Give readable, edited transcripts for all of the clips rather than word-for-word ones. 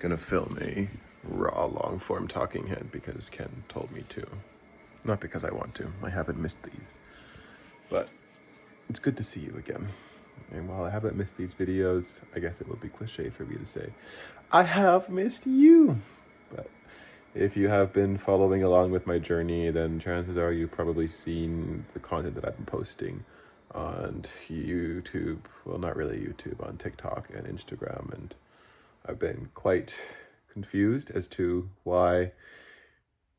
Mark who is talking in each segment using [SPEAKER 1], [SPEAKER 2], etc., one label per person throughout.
[SPEAKER 1] gonna film a raw long form talking head because Ken told me to. Not because I want to. I haven't missed these. But it's good to see you again. And while I haven't missed these videos, I guess it would be cliche for me to say, I have missed you. But if you have been following along with my journey, then chances are you've probably seen the content that I've been posting on YouTube. Well, not really YouTube, on TikTok and Instagram. And I've been quite confused as to why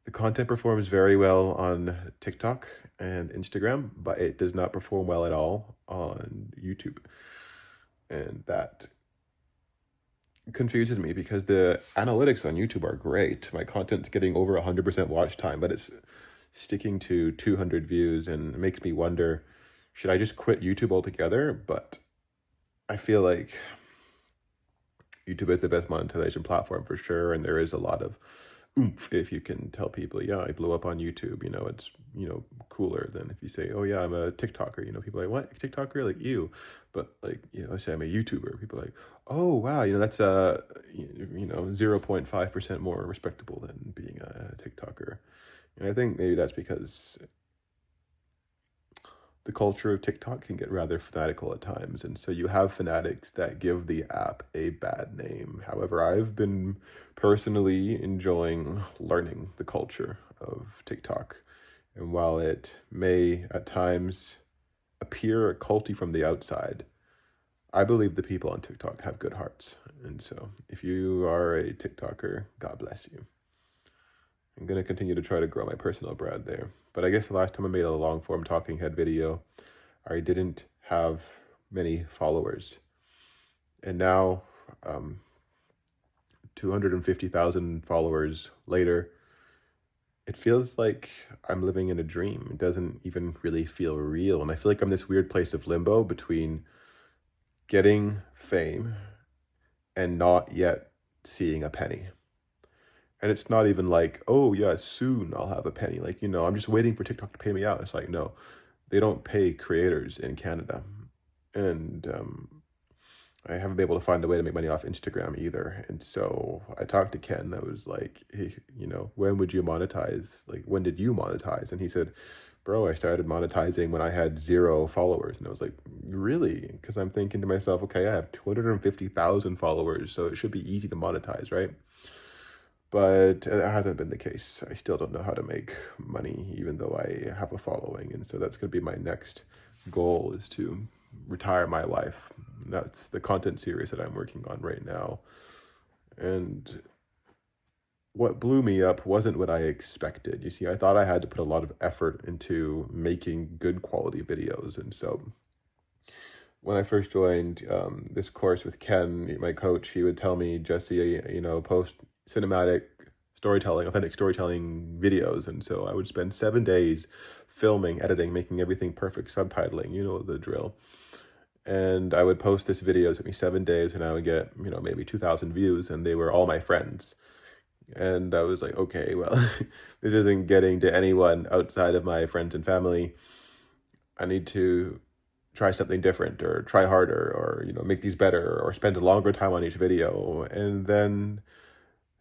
[SPEAKER 1] the content performs very well on TikTok and Instagram, but it does not perform well at all on YouTube. And that confuses me because the analytics on YouTube are great. My content's getting over 100% watch time, but it's sticking to 200 views, and it makes me wonder, should I just quit YouTube altogether? But I feel like YouTube is the best monetization platform for sure, and there is a lot of oomph if you can tell people, yeah, I blew up on YouTube. It's cooler than if you say, oh yeah, I'm a TikToker. People are like, what, TikToker? Like, you. But like, I say I'm a YouTuber, people are like, oh wow, that's 0.5% more respectable than being a TikToker. And I think maybe that's because the culture of TikTok can get rather fanatical at times. And so you have fanatics that give the app a bad name. However, I've been personally enjoying learning the culture of TikTok. And while it may at times appear culty from the outside, I believe the people on TikTok have good hearts. And so if you are a TikToker, God bless you. I'm going to continue to try to grow my personal brand there. But I guess the last time I made a long form talking head video, I didn't have many followers. And now, 250,000 followers later, it feels like I'm living in a dream. It doesn't even really feel real. And I feel like I'm in this weird place of limbo between getting fame and not yet seeing a penny. And it's not even like, oh yeah, soon I'll have a penny. Like, I'm just waiting for TikTok to pay me out. It's like, no, they don't pay creators in Canada. And I haven't been able to find a way to make money off Instagram either. And so I talked to Ken. I was like, hey, when would you monetize? Like, when did you monetize? And he said, bro, I started monetizing when I had 0 followers. And I was like, really? Because I'm thinking to myself, okay, I have 250,000 followers, so it should be easy to monetize, right? But it hasn't been the case. I still don't know how to make money, even though I have a following. And so that's going to be my next goal, is to retire my life. That's the content series that I'm working on right now. And what blew me up wasn't what I expected. You see, I thought I had to put a lot of effort into making good quality videos. And so when I first joined this course with Ken, my coach, he would tell me, Jesse, post cinematic storytelling, authentic storytelling videos. And so I would spend 7 days filming, editing, making everything perfect, subtitling, the drill. And I would post this video. It took me 7 days, and I would get, maybe 2,000 views, and they were all my friends. And I was like, okay, well, this isn't getting to anyone outside of my friends and family. I need to try something different, or try harder, or, make these better, or spend a longer time on each video. And then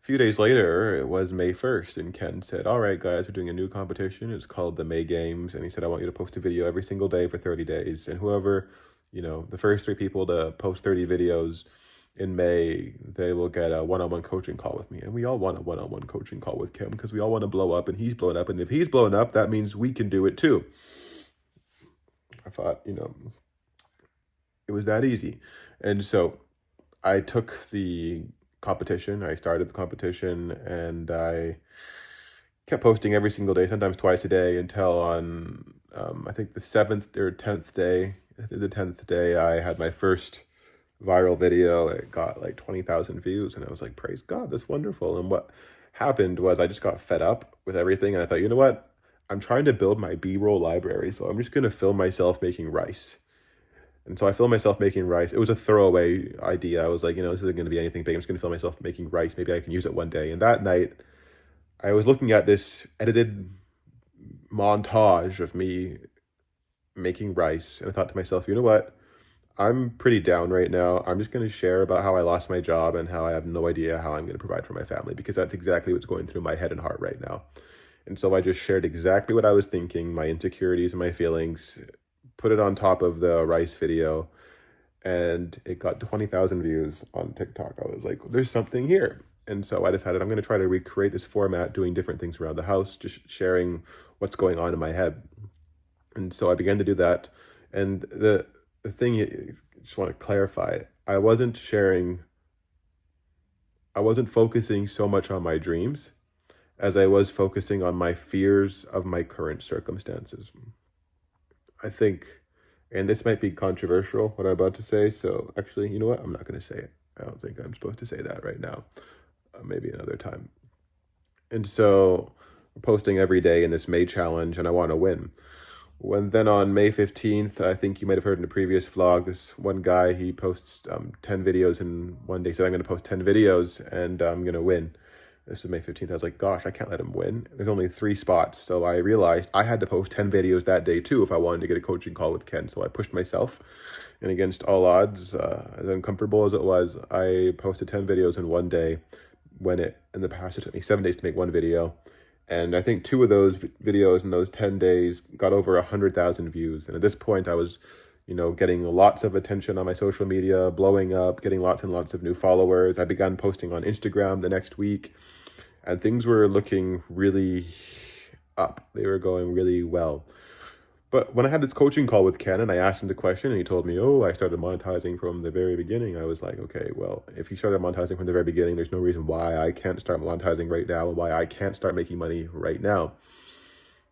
[SPEAKER 1] a few days later, it was May 1st, and Ken said, all right, guys, we're doing a new competition. It's called the May Games. And he said, I want you to post a video every single day for 30 days. And whoever, the first 3 people to post 30 videos in May, they will get a one-on-one coaching call with me. And we all want a one-on-one coaching call with Kim, because we all want to blow up, and he's blown up. And if he's blown up, that means we can do it too. I thought, it was that easy. And so I took the competition. I started the competition, and I kept posting every single day, sometimes twice a day, until on, I think the 7th or 10th day, the 10th day, I had my first viral video. It got like 20,000 views, and I was like, praise God, that's wonderful. And what happened was I just got fed up with everything, and I thought, you know what? I'm trying to build my B-roll library, so I'm just going to film myself making rice. And so I filmed myself making rice. It was a throwaway idea. I was like, this isn't going to be anything big. I'm just going to film myself making rice. Maybe I can use it one day. And that night, I was looking at this edited montage of me making rice, and I thought to myself, you know what? I'm pretty down right now. I'm just going to share about how I lost my job and how I have no idea how I'm going to provide for my family, because that's exactly what's going through my head and heart right now. And so I just shared exactly what I was thinking, my insecurities and my feelings, put it on top of the rice video, and it got 20,000 views on TikTok. I was like, there's something here. And so I decided I'm going to try to recreate this format, doing different things around the house, just sharing what's going on in my head. And so I began to do that. And the thing, I just want to clarify, I wasn't focusing so much on my dreams as I was focusing on my fears of my current circumstances. I think, and this might be controversial, what I'm about to say, so actually, you know what? I'm not going to say it. I don't think I'm supposed to say that right now. Maybe another time. And so, I'm posting every day in this May challenge, and I want to win. When then on May 15th, I think you might have heard in the previous vlog, this one guy, he posts 10 videos in one day. So I'm going to post 10 videos and I'm going to win. This is May 15th. I was like, gosh, I can't let him win. There's only 3 spots. So I realized I had to post 10 videos that day too if I wanted to get a coaching call with Ken. So I pushed myself, and against all odds, as uncomfortable as it was, I posted 10 videos in one day, when in the past it took me 7 days to make one video. And I think 2 of those videos in those 10 days got over 100,000 views. And at this point, I was, getting lots of attention on my social media, blowing up, getting lots and lots of new followers. I began posting on Instagram the next week, and things were looking really up. They were going really well. But when I had this coaching call with Ken and I asked him the question and he told me, oh, I started monetizing from the very beginning, I was like, okay, well, if he started monetizing from the very beginning, there's no reason why I can't start monetizing right now and why I can't start making money right now.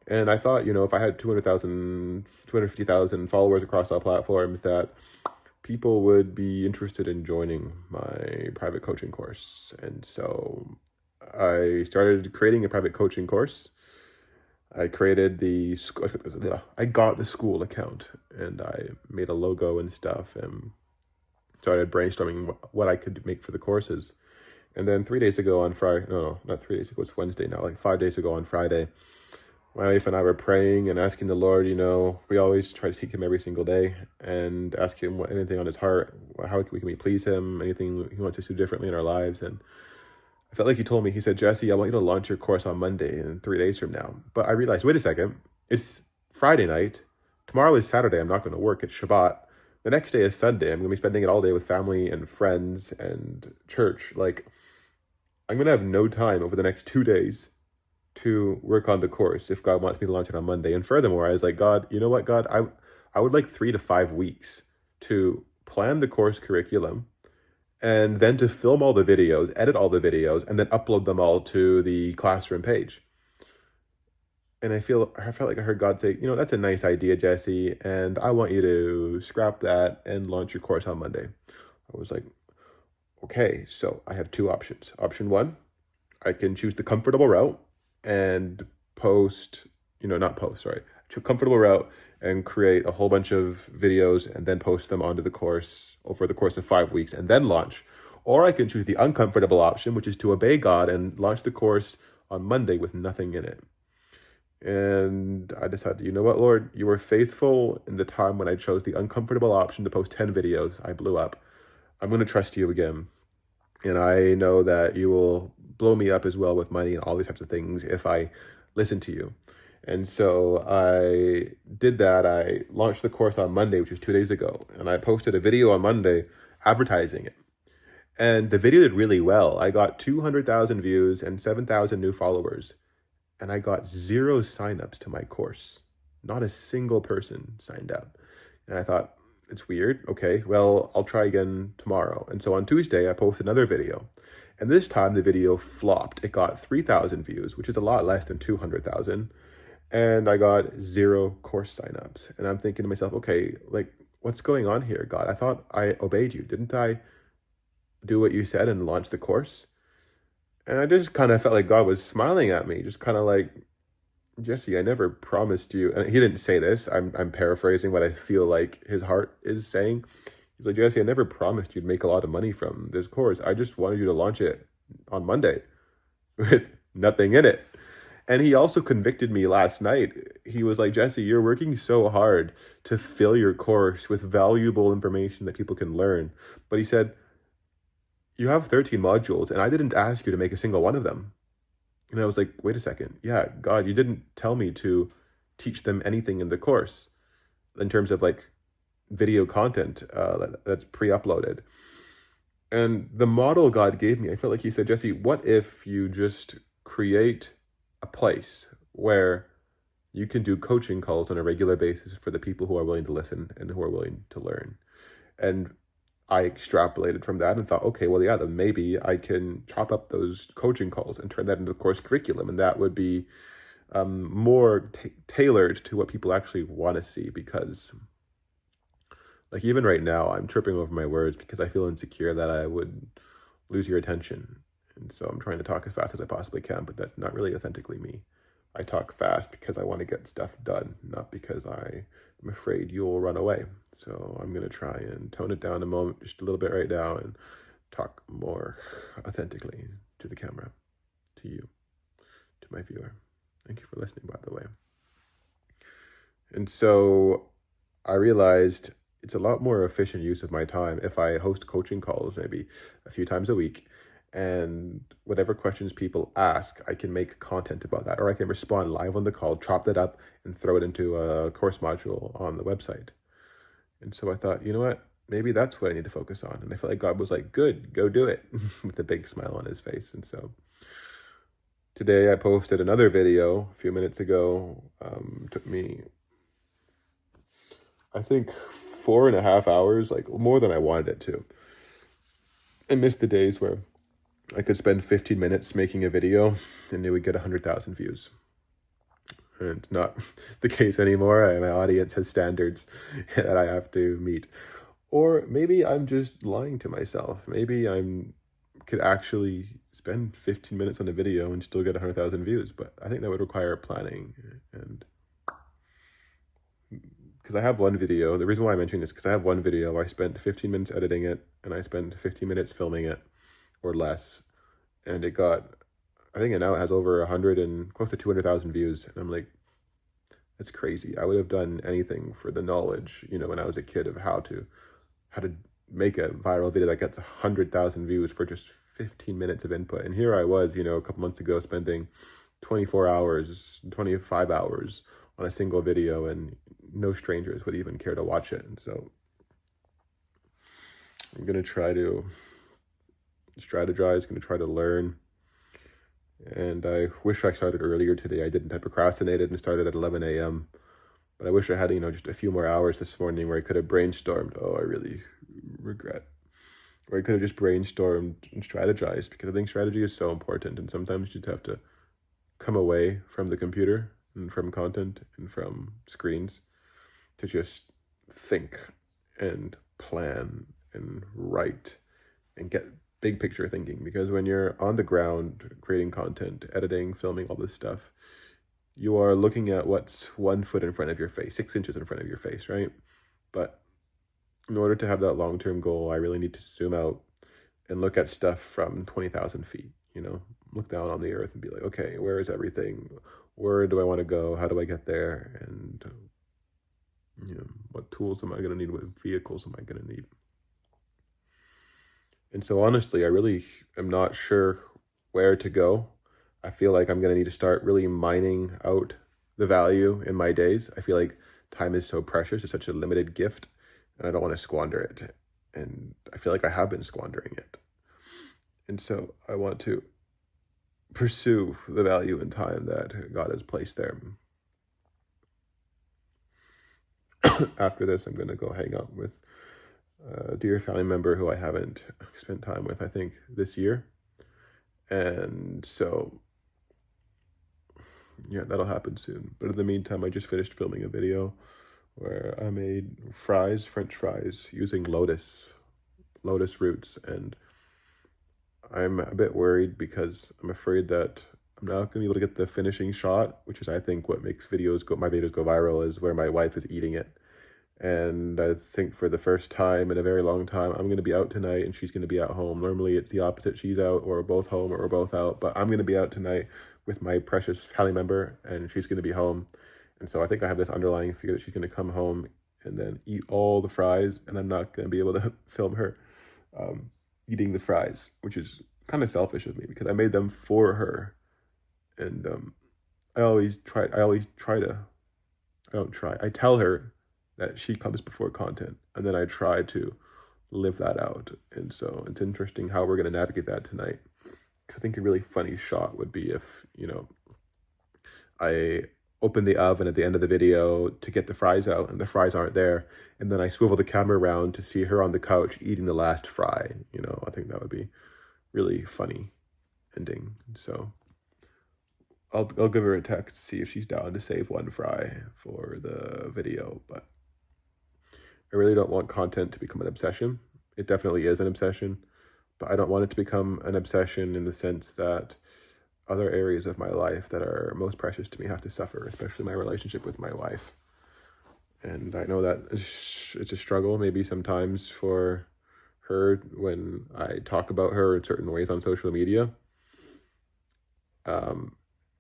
[SPEAKER 1] And I thought, if I had 250,000 followers across all platforms, that people would be interested in joining my private coaching course. And so I started creating a private coaching course. I created I got the school account, and I made a logo and stuff and started brainstorming what I could make for the courses. And then 3 days ago on Friday, no, not 3 days ago, it's Wednesday now, like 5 days ago on Friday, my wife and I were praying and asking the Lord, we always try to seek him every single day and ask him anything on his heart, how can we please him, anything he wants us to do differently in our lives. And I felt like he told me, he said, Jesse, I want you to launch your course on Monday in 3 days from now. But I realized, wait a second, it's Friday night. Tomorrow is Saturday. I'm not going to work. It's Shabbat. The next day is Sunday. I'm going to be spending it all day with family and friends and church. Like, I'm going to have no time over the next 2 days to work on the course if God wants me to launch it on Monday. And furthermore, I was like, God, you know what, God, I would like 3 to 5 weeks to plan the course curriculum, and then to film all the videos, edit all the videos, and then upload them all to the classroom page. And I felt like I heard God say, that's a nice idea, Jesse, and I want you to scrap that and launch your course on Monday. I was like, okay, so I have 2 options. Option 1, I can choose the comfortable route and comfortable route and create a whole bunch of videos and then post them onto the course over the course of 5 weeks and then launch. Or I can choose the uncomfortable option, which is to obey God and launch the course on Monday with nothing in it. And I decided, you know what, Lord, you were faithful in the time when I chose the uncomfortable option to post 10 videos. I blew up. I'm going to trust you again. And I know that you will blow me up as well with money and all these types of things if I listen to you. And so I did that. I launched the course on Monday, which was 2 days ago. And I posted a video on Monday advertising it. And the video did really well. I got 200,000 views and 7,000 new followers. And I got 0 signups to my course. Not a single person signed up. And I thought, it's weird. Okay, well, I'll try again tomorrow. And so on Tuesday, I posted another video. And this time the video flopped. It got 3,000 views, which is a lot less than 200,000. And I got 0 course signups. And I'm thinking to myself, okay, like, what's going on here, God? I thought I obeyed you. Didn't I do what you said and launch the course? And I just kind of felt like God was smiling at me, just kind of like, Jesse, I never promised you. And he didn't say this. I'm paraphrasing what I feel like his heart is saying. He's like, Jesse, I never promised you'd make a lot of money from this course. I just wanted you to launch it on Monday with nothing in it. And he also convicted me last night. He was like, Jesse, you're working so hard to fill your course with valuable information that people can learn. But he said, you have 13 modules, and I didn't ask you to make a single one of them. And I was like, wait a second. Yeah, God, you didn't tell me to teach them anything in the course in terms of like video content that's pre-uploaded. And the model God gave me, I felt like he said, Jesse, what if you just create a place where you can do coaching calls on a regular basis for the people who are willing to listen and who are willing to learn? And I extrapolated from that and thought, okay, well, yeah, then maybe I can chop up those coaching calls and turn that into the course curriculum. And that would be more tailored to what people actually want to see, because like even right now, I'm tripping over my words because I feel insecure that I would lose your attention. And so I'm trying to talk as fast as I possibly can, but that's not really authentically me. I talk fast because I want to get stuff done, not because I am afraid you'll run away. So I'm going to try and tone it down a moment, just a little bit right now, and talk more authentically to the camera, to you, to my viewer. Thank you for listening, by the way. And so I realized it's a lot more efficient use of my time if I host coaching calls maybe a few times a week, and whatever questions people ask, I can make content about that, or I can respond live on the call, chop that up, and throw it into a course module on the website. And so I thought, you know what? Maybe that's what I need to focus on. And I felt like God was like, good, go do it, with a big smile on his face. And so today I posted another video a few minutes ago. Took me, I think, 4.5 hours, like more than I wanted it to. I missed the days where I could spend 15 minutes making a video and it would get 100,000 views. And not the case anymore. My audience has standards that I have to meet. Or maybe I'm just lying to myself. Maybe could actually spend 15 minutes on a video and still get 100,000 views. But I think that would require planning. And because I have one video, the reason why I'm mentioning this is because I have one video where I spent 15 minutes editing it and I spent 15 minutes filming it or less. And it got, I think now it has over 100 and close to 200,000 views. And I'm like, that's crazy. I would have done anything for the knowledge, when I was a kid, of how to make a viral video that gets 100,000 views for just 15 minutes of input. And here I was, a couple months ago spending 24 hours, 25 hours on a single video, and no strangers would even care to watch it. And so I'm going to try to strategize, going to try to learn. And I wish I started earlier today. I didn't. I procrastinated and started at 11 a.m. But I wish I had, just a few more hours this morning where I could have brainstormed. Oh, I really regret. Or I could have just brainstormed and strategized, because I think strategy is so important. And sometimes you just have to come away from the computer and from content and from screens to just think and plan and write and get big picture thinking. Because when you're on the ground creating content, editing, filming, all this stuff, you are looking at what's 1 foot in front of your face, 6 inches in front of your face, right? But in order to have that long-term goal, I really need to zoom out and look at stuff from 20,000 feet, look down on the earth and be like, okay, where is everything? Where do I want to go? How do I get there? And, what tools am I going to need? What vehicles am I going to need? And so honestly, I really am not sure where to go. I feel like I'm going to need to start really mining out the value in my days. I feel like time is so precious. It's such a limited gift, and I don't want to squander it. And I feel like I have been squandering it. And so I want to pursue the value in time that God has placed there. After this, I'm going to go hang out with a dear family member who I haven't spent time with, I think, this year. And so, yeah, that'll happen soon. But in the meantime, I just finished filming a video where I made French fries, using lotus roots. And I'm a bit worried because I'm afraid that I'm not going to be able to get the finishing shot, which is, I think, what makes my videos go viral, is where my wife is eating it. And I think for the first time in a very long time, I'm going to be out tonight and she's going to be at home. Normally it's the opposite. She's out or we're both home or we're both out. But I'm going to be out tonight with my precious family member and she's going to be home. And so I think I have this underlying fear that she's going to come home and then eat all the fries and I'm not going to be able to film her eating the fries, which is kind of selfish of me because I made them for her. And I tell her that she comes before content, and then I try to live that out. And so it's interesting how we're going to navigate that tonight. Because I think a really funny shot would be if, I open the oven at the end of the video to get the fries out, and the fries aren't there, and then I swivel the camera around to see her on the couch eating the last fry. I think that would be really funny ending. So I'll give her a text to see if she's down to save one fry for the video, but I really don't want content to become an obsession. It definitely is an obsession, but I don't want it to become an obsession in the sense that other areas of my life that are most precious to me have to suffer, especially my relationship with my wife. And I know that it's a struggle maybe sometimes for her when I talk about her in certain ways on social media,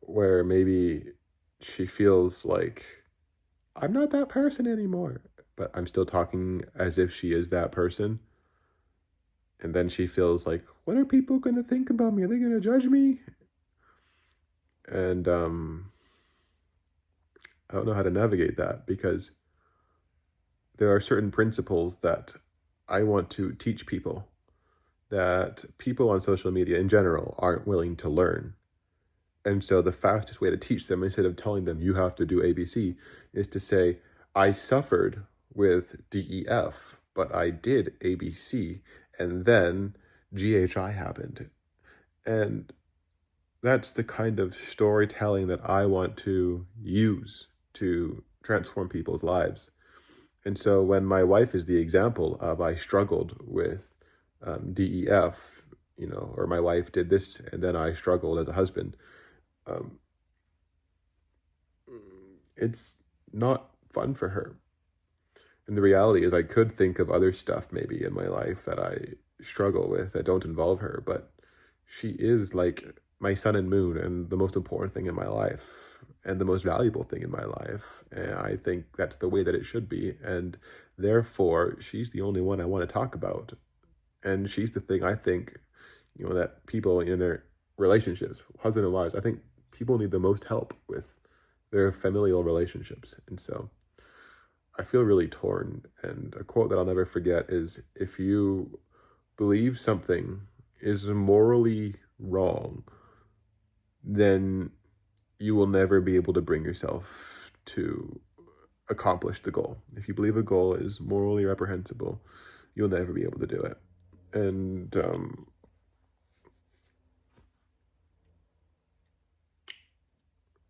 [SPEAKER 1] where maybe she feels like I'm not that person anymore, but I'm still talking as if she is that person. And then she feels like, what are people going to think about me? Are they going to judge me? And I don't know how to navigate that because there are certain principles that I want to teach people that people on social media in general aren't willing to learn. And so the fastest way to teach them, instead of telling them you have to do ABC, is to say, I suffered with DEF, but I did ABC, and then GHI happened. And that's the kind of storytelling that I want to use to transform people's lives. And so when my wife is the example of I struggled with DEF, or my wife did this and then I struggled as a husband, it's not fun for her. And the reality is I could think of other stuff maybe in my life that I struggle with that don't involve her, but she is like my sun and moon and the most important thing in my life and the most valuable thing in my life. And I think that's the way that it should be. And therefore, she's the only one I want to talk about. And she's the thing I think, that people in their relationships, husband and wives, I think people need the most help with their familial relationships. And so I feel really torn. And a quote that I'll never forget is, if you believe something is morally wrong, then you will never be able to bring yourself to accomplish the goal. If you believe a goal is morally reprehensible, you'll never be able to do it. And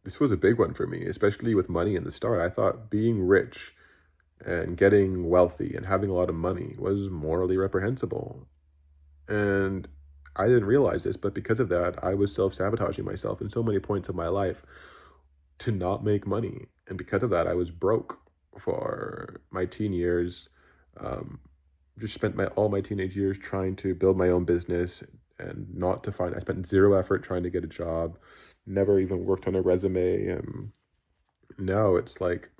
[SPEAKER 1] this was a big one for me, especially with money in the start. I thought being rich and getting wealthy and having a lot of money was morally reprehensible. And I didn't realize this, but because of that, I was self-sabotaging myself in so many points of my life to not make money. And because of that, I was broke for my teen years. Just spent all my teenage years trying to build my own business and I spent zero effort trying to get a job, never even worked on a resume. And now it's like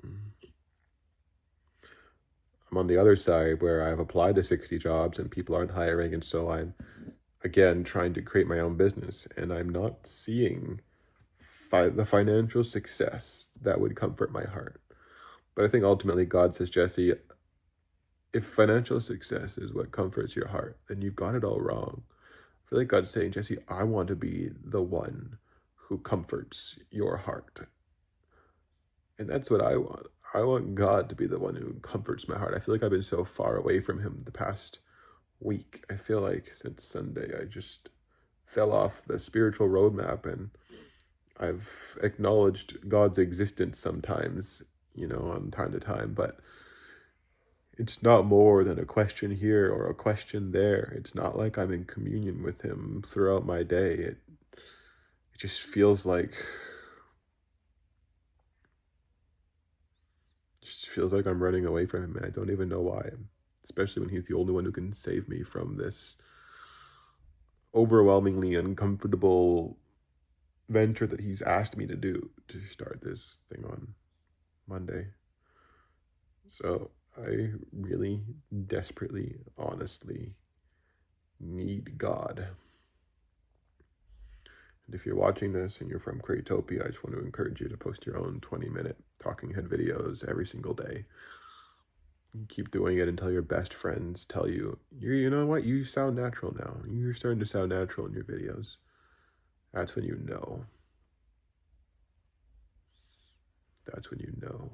[SPEAKER 1] I'm on the other side where I've applied to 60 jobs and people aren't hiring. And so I'm, again, trying to create my own business. And I'm not seeing the financial success that would comfort my heart. But I think ultimately God says, Jesse, if financial success is what comforts your heart, then you've got it all wrong. I feel like God's saying, Jesse, I want to be the one who comforts your heart. And that's what I want. I want God to be the one who comforts my heart. I feel like I've been so far away from him the past week. I feel like since Sunday, I just fell off the spiritual roadmap, and I've acknowledged God's existence sometimes, on time to time, but it's not more than a question here or a question there. It's not like I'm in communion with him throughout my day. It just feels like Just feels like I'm running away from him, and I don't even know why. Especially when he's the only one who can save me from this overwhelmingly uncomfortable venture that he's asked me to do to start this thing on Monday. So I really desperately, honestly need God. And if you're watching this and you're from Creatopia, I just want to encourage you to post your own 20-minute talking head videos every single day. Keep doing it until your best friends tell you, you know what, you sound natural now. You're starting to sound natural in your videos. That's when you know. That's when you know.